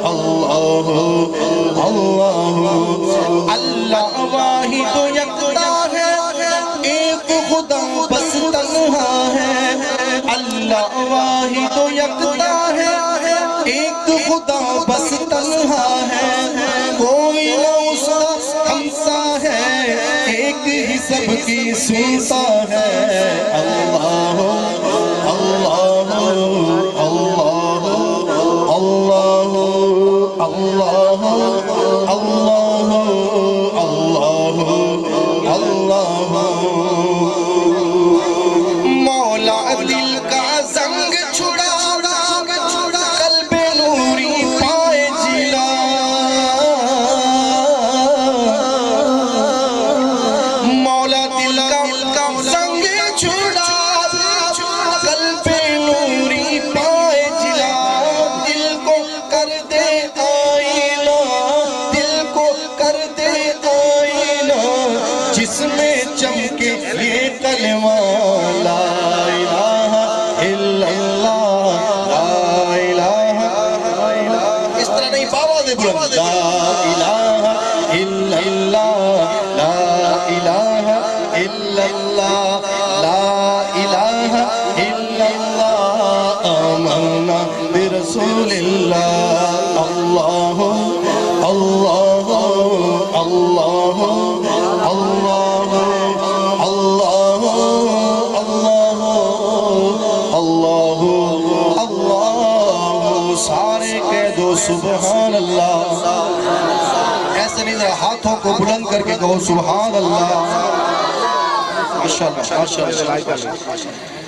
اللہ اللہ اللہ واحد و یکتا ہے ایک خدا بس تنہا ہے اللہ واحد و یکتا ہے ایک خدا بس تنہا ہے کوئی نہ اس کا ہمسا ہے ایک ہی سب کی سنتا ہے اللہ اللہ اللہ اللہ اللہ اللہ اللہ اللہ مولا دل کا زنگ چھڑا قلب نوری پائے جلا مولا دل کا زنگ چھڑا قلب نوری پائے جلا دل کو کر دے آئینہ دل کو کر دے آئینہ جس میں چمکے یہ کلمہ لا الہ الا اللہ لا الہ الا اللہ اس طرح نہیں باوازیں بلند لا الہ الا اللہ لا الہ الا اللہ لا الہ الا اللہ آمنا برسول اللہ اللہ اللہ اللہ اللہ اللہ اللہ اللہ اللہ سارے کہہ دو سبحان اللہ ایسے نہیں ذرا ہاتھوں کو بلند کر کے کہو سبحان اللہ ماشاءاللہ ماشاءاللہ